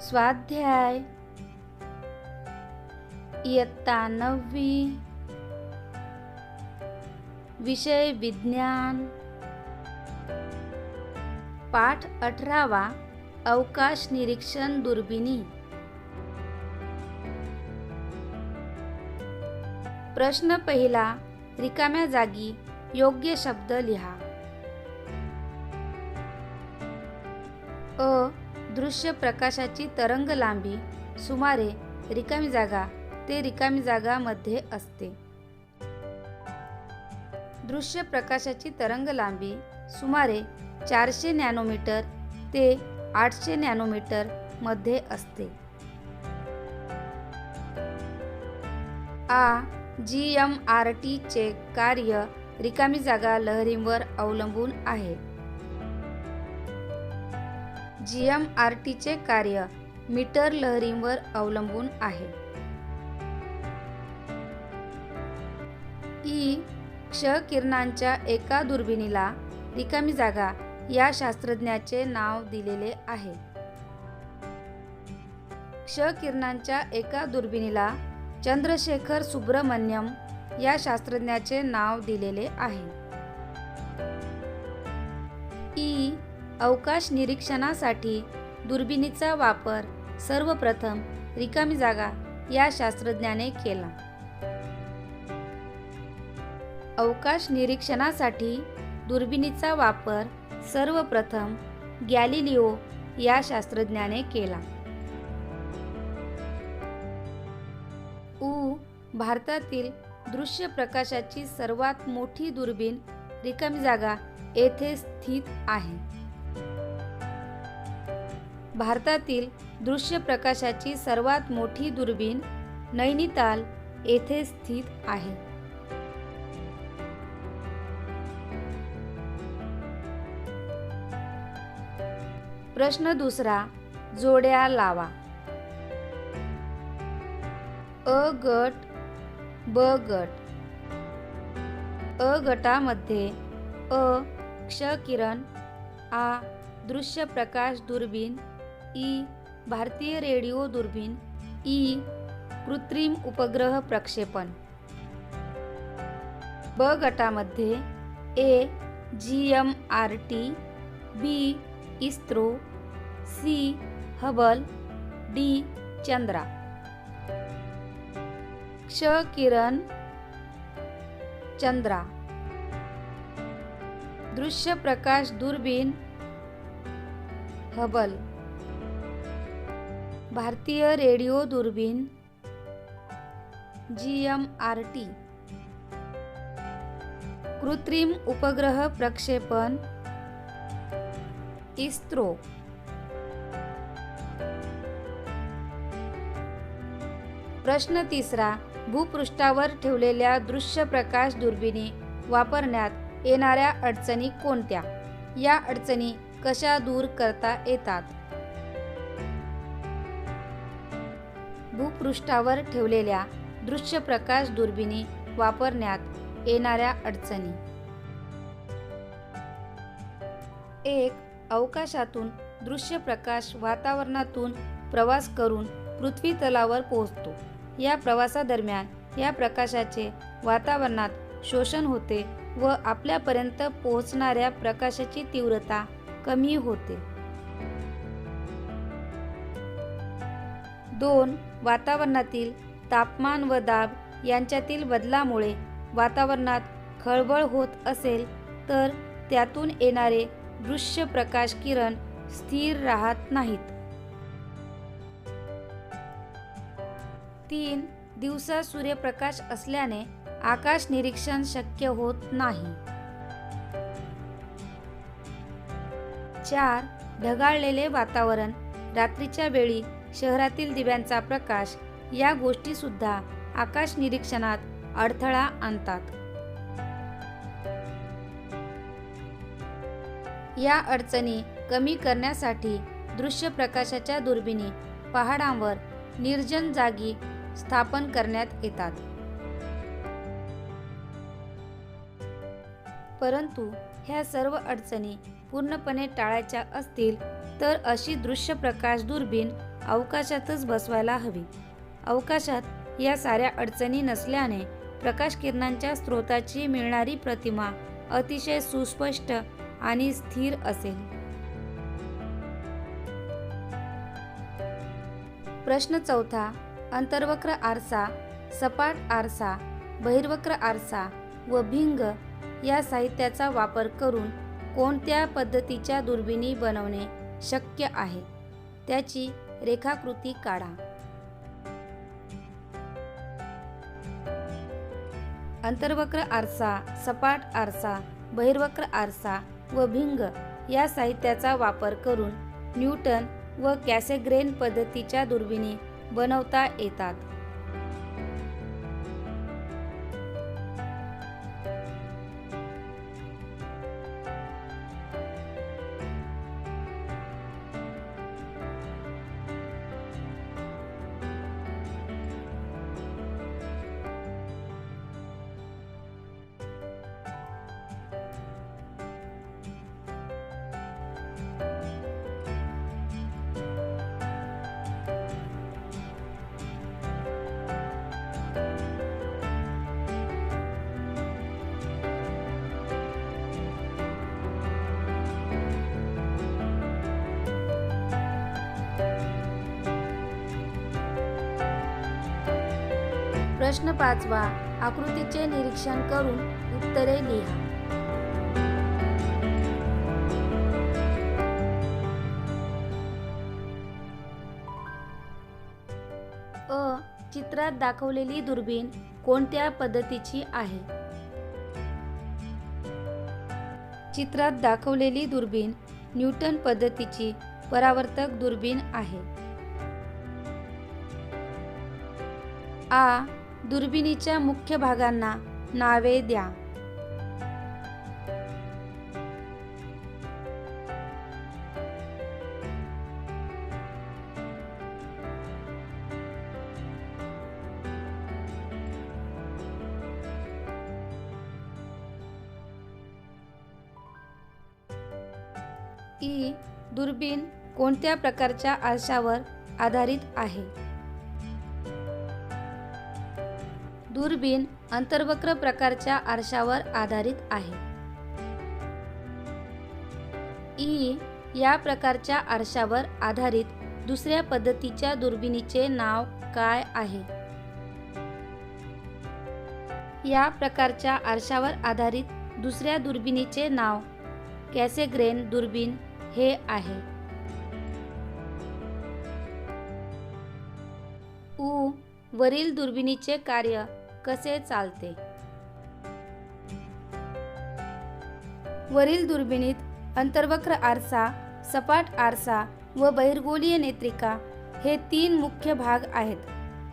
स्वाध्याय इयत्ता 9वी विषय विज्ञान पाठ 18वा अवकाश निरीक्षण दुर्बिणी। प्रश्न पहिला, रिकाम्या जागी योग्य शब्द लिहा। अ दृश्य प्रकाशाची तरंग लांबी सुमारे रिकामी जागा ते रिकामी जागा मध्ये असते। दृश्य प्रकाशाची तरंग लांबी सुमारे 400 नॅनोमीटर ते 800 नॅनोमीटर मध्ये असते। GMRT चे कार्य रिकामी जागा लहरींवर अवलंबून आहे। GMRT चे कार्य मीटर लहरींवर अवलंबून आहे। क्ष किरणांच्या एका दुर्बिणीला रिकामी जागा या शास्त्रज्ञाचे नाव दिलेले आहे। क्ष किरणांच्या एका दुर्बिणीला चंद्रशेखर सुब्रमण्यम या शास्त्रज्ञाचे नाव दिलेले आहे। अवकाश निरीक्षणासाठी दुर्बिणीचा वापर सर्वप्रथम रिकामी जागा या शास्त्रज्ञाने केला। अवकाश निरीक्षणासाठी दुर्बिणीचा वापर सर्वप्रथम गॅलिलिओ या शास्त्रज्ञाने केला। भारतातील दृश्य प्रकाशाची सर्वात मोठी दुर्बीण रिकामी जागा येथे स्थित आहे। भारतातील दृश्य प्रकाशाची सर्वात मोठी दुर्बीण नैनिताल येथे स्थित आहे। प्रश्न दुसरा, जोड्या लावा। अ गट ब गट। अ गटामध्ये क्ष किरण, दृश्य प्रकाश दुर्बीण, भारतीय रेडिओ दुर्बीण, कृत्रिम उपग्रह प्रक्षेपण। ब गटामध्ये GMRT, इस्रो, हबल, चंद्रा। क्ष किरण, चंद्रा। दृश्य प्रकाश दुर्बीण, हबल। भारतीय रेडिओ दुर्बीण, GMRT। कृत्रिम उपग्रह प्रक्षेपण, इस्रो। प्रश्न तिसरा, भूपृष्ठावर ठेवलेल्या दृश्य प्रकाश दुर्बिणी वापरण्यात येणाऱ्या अडचणी कोणत्या? या अडचणी कशा दूर करता येतात? भूपृष्ठावर ठेवलेल्या दृश्य प्रकाश दुर्बिणी वापरण्यात येणाऱ्या अडचणी। 1. अवकाशातून दृश्य प्रकाश वातावरणातून प्रवास करून पृथ्वी तलावर पोहोचतो। या प्रवासादरम्यान या प्रकाशाचे वातावरणात शोषण होते व आपल्यापर्यंत पोहोचणाऱ्या प्रकाशाची तीव्रता कमी होते। 2. वातावरणातील तापमान व दाब यांच्यातील बदलामुळे वातावरणात खळबळ होत असेल तर त्यातून येणारे दृश्य प्रकाश किरण स्थिर राहत नाहीत। 3. दिवसा सूर्यप्रकाश असल्याने आकाश निरीक्षण शक्य होत नाही। 4. ढगाळलेले वातावरण, रात्रीच्या वेळी शहरातील दिव्यांचा प्रकाश या गोष्टी सुद्धा आकाश निरीक्षणात अडथळा आणतात। या अडचणी कमी करण्यासाठी दृश्य प्रकाशाच्या दुर्बिणी पहाडांवर निर्जन जागी स्थापन करण्यात येतात। परंतु ह्या सर्व अडचणी पूर्णपणे टाळायच्या असतील तर अशी दृश्य प्रकाश दुर्बीण अवकाशातच बसवायला हवी. अवकाशात या साऱ्या अडचणी नसल्याने प्रकाश किरणांच्या स्रोताची मिळणारी प्रतिमा अतिशय सुस्पष्ट आणि स्थिर असेल. प्रश्न चौथा. अंतर्वक्र आरसा, सपाट आरसा, बहिर्वक्र आरसा व भिंग या साहित्याचा वापर करून कोणत्या पद्धतीच्या दुर्बिणी बनवणे शक्य आहे, त्याची रेखाकृती काढा. अंतर्वक्र आरसा, सपाट आरसा, बहिर्वक्र आरसा व भिंग या साहित्याचा वापर करून न्यूटन व कॅसेग्रेन पद्धतीच्या दुर्बिणी बनवता येतात. प्रश्न 5वा. आकृतीचे निरीक्षण करून उत्तरे लिहा. अ. चित्रात दाखवलेली दुर्बीण कोणत्या पद्धतीची आहे? चित्रात दाखवलेली दुर्बीण न्यूटन पद्धतीची परावर्तक दुर्बीण आहे. आ. दुर्बिणीच्या मुख्य भागांना नावे द्या. ई. दुर्बीण कोणत्या प्रकारच्या आरशावर आधारित आहे? दुर्बीण अंतर्वक्र प्रकारच्या आरशावर आधारित आहे. ई. या प्रकारच्या आरशावर आधारित दुसऱ्या पद्धतीच्या दुर्बिणीचे नाव काय आहे? या प्रकारच्या आरशावर आधारित दुसऱ्या दुर्बिणीचे नाव कॅसेग्रेन दुर्बीण हे आहे. उ. वरील दुर्बिणीचे कार्य कसे चालते? वरील दुर्बिणीत अंतर्वक्र आरसा, सपाट आरसा व बहिर्गोलीय नेत्रिका हे 3 मुख्य भाग आहेत.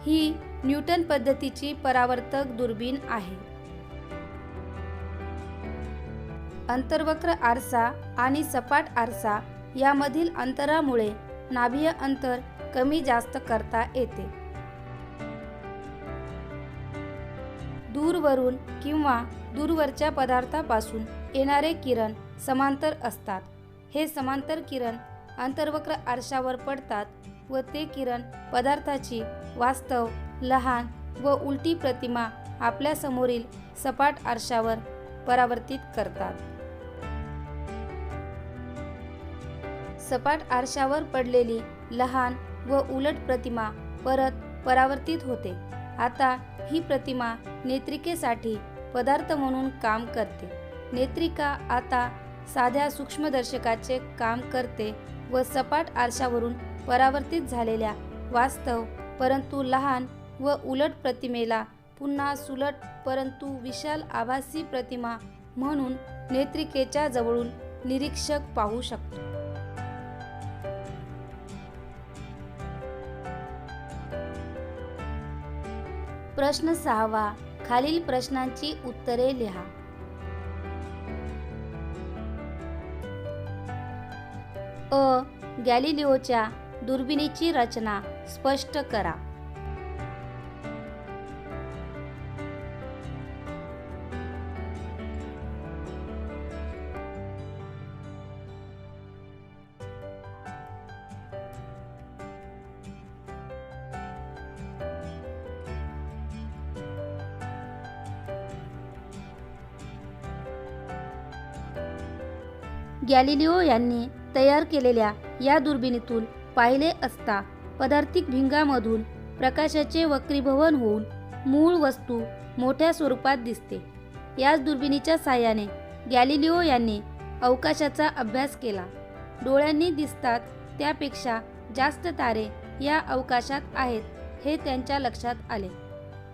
ही न्यूटन पद्धतीची परावर्तक दुर्बीण आहे. अंतर्वक्र आरसा आणि सपाट आरसा यामधील अंतरामुळे नाभीय अंतर कमी जास्त करता येते. दूरवरून किंवा दूरवरच्या पदार्थापासून येणारे किरण समांतर असतात. हे समांतर किरण अंतर्वक्र आरशावर पडतात व ते किरण पदार्थाची वास्तव, लहान व उलटी प्रतिमा आपल्या समोरील सपाट आरशावर परावर्तित करतात. सपाट आरशावर पडलेली लहान व उलट प्रतिमा परत परावर्तित होते. आता ही प्रतिमा नेत्रिकेसाठी पदार्थ म्हणून काम करते. नेत्रिका आता साध्या सूक्ष्मदर्शकाचे काम करते व सपाट आरशावरून परावर्तित झालेल्या वास्तव परंतु लहान व उलट प्रतिमेला पुन्हा सुलट परंतु विशाल आभासी प्रतिमा म्हणून नेत्रिकेच्या जवळून निरीक्षक पाहू शकतो. प्रश्न 6वा. खालील प्रश्नांची उत्तरे लिहा. अ. गॅलिलिओच्या दुर्बिणीची रचना स्पष्ट करा. गॅलिलिओ यांनी तयार केलेल्या या दुर्बिणीतून पाहिले असता पदार्थिक भिंगामधून प्रकाशाचे वक्रीभवन होऊन मूळ वस्तू मोठ्या स्वरूपात दिसते. याच दुर्बिणीच्या साहाय्याने गॅलिलिओ यांनी अवकाशाचा अभ्यास केला. डोळ्यांनी दिसतात त्यापेक्षा जास्त तारे या अवकाशात आहेत हे त्यांच्या लक्षात आले.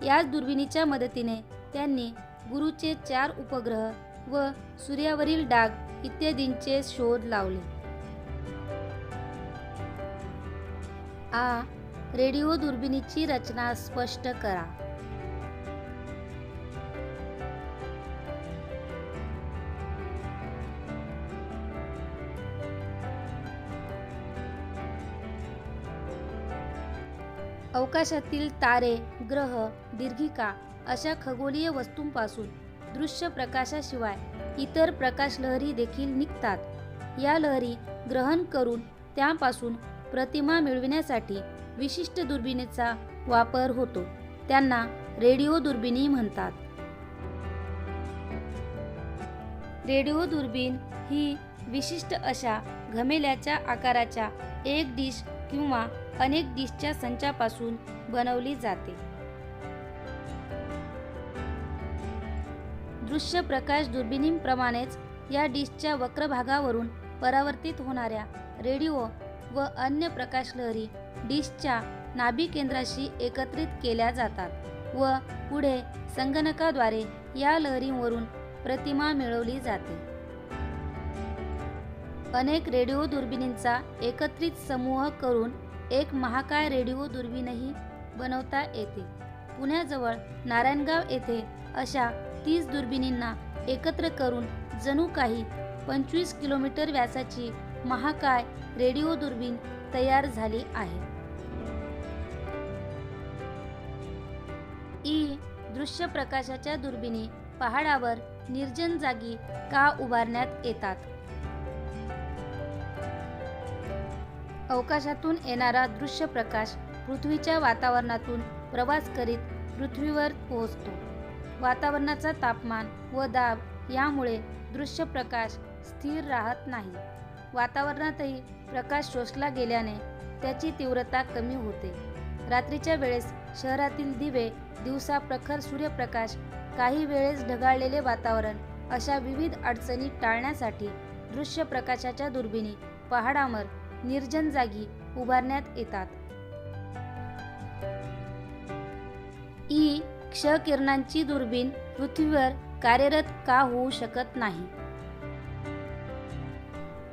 याच दुर्बिणीच्या मदतीने त्यांनी गुरूचे 4 उपग्रह व सूर्यावरील डाग इत्यादींचे शोध लावले. रेडिओ दुर्बिणीची रचना स्पष्ट करा. अवकाशातील तारे, ग्रह, दीर्घिका अशा खगोलीय वस्तूंपासून दृश्य प्रकाशाशिवाय इतर प्रकाशलहरी देखील निघतात. या लहरी ग्रहण करून त्यापासून प्रतिमा मिळविण्यासाठी विशिष्ट दुर्बिणीचा वापर होतो. त्यांना रेडिओ दुर्बिणी म्हणतात. रेडिओ दुर्बीण ही विशिष्ट अशा घमेल्याच्या आकाराच्या एक डिश किंवा अनेक डिशच्या संचापासून बनवली जाते. दृश्य प्रकाश दुर्बिणींप्रमाणेच या डिशच्या वक्र भागावरून परावर्तित होणाऱ्या रेडिओ व अन्य प्रकाशलहरी डिशच्या नाभी केंद्राशी एकत्रित केल्या जातात व पुढे संगणकाद्वारे या लहरींवरून प्रतिमा मिळवली जाते. अनेक रेडिओ दुर्बिणींचा एकत्रित समूह करून एक महाकाय रेडिओ दुर्बीणही बनवता येते. पुण्याजवळ नारायणगाव येथे अशा 30 दुर्बिणींना एकत्र करून जणू काही 25 किलोमीटर व्यासाची महाकाय रेडिओ दुर्बीण तयार झाली आहे. दृश्य प्रकाशाच्या दुर्बिणी पहाडावर निर्जन जागी का उभारण्यात येतात? अवकाशातून येणारा दृश्य प्रकाश पृथ्वीच्या वातावरणातून प्रवास करीत पृथ्वीवर पोहोचतो. वातावरणाचा तापमान व दाब यामुळे दृश्य प्रकाश स्थिर राहत नाही. वातावरणातही प्रकाश शोषला गेल्याने त्याची तीव्रता कमी होते. रात्रीच्या वेळेस शहरातील दिवे, दिवसा प्रखर सूर्यप्रकाश, काही वेळेस ढगाळलेले वातावरण अशा विविध अडचणी टाळण्यासाठी दृश्य प्रकाशाच्या दुर्बिणी पहाडावर निर्जन जागी उभारण्यात येतात. क्ष किरणांची दुर्बीण पृथ्वीवर कार्यरत का होऊ शकत नाही?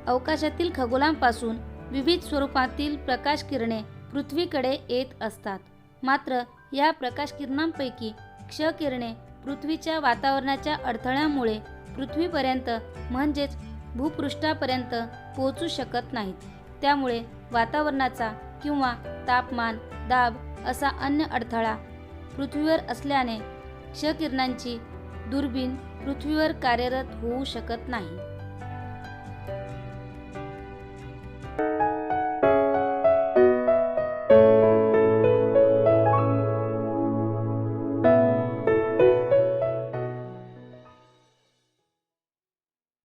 अवकाशातील खगोलांपासून विविध स्वरूपातील प्रकाश किरणे पृथ्वीकडे येत असतात. मात्र या प्रकाश किरणांपैकी क्ष किरणे पृथ्वीच्या वातावरणाच्या अडथळ्यामुळे पृथ्वीपर्यंत म्हणजेच भूपृष्ठापर्यंत पोहोचू शकत नाहीत. त्यामुळे वातावरणाचा किंवा तापमान, दाब असा अन्य अडथळा पृथ्वीवर असल्याने क्ष किरणांची दुर्बीण पृथ्वीवर कार्यरत होऊ शकत नाही.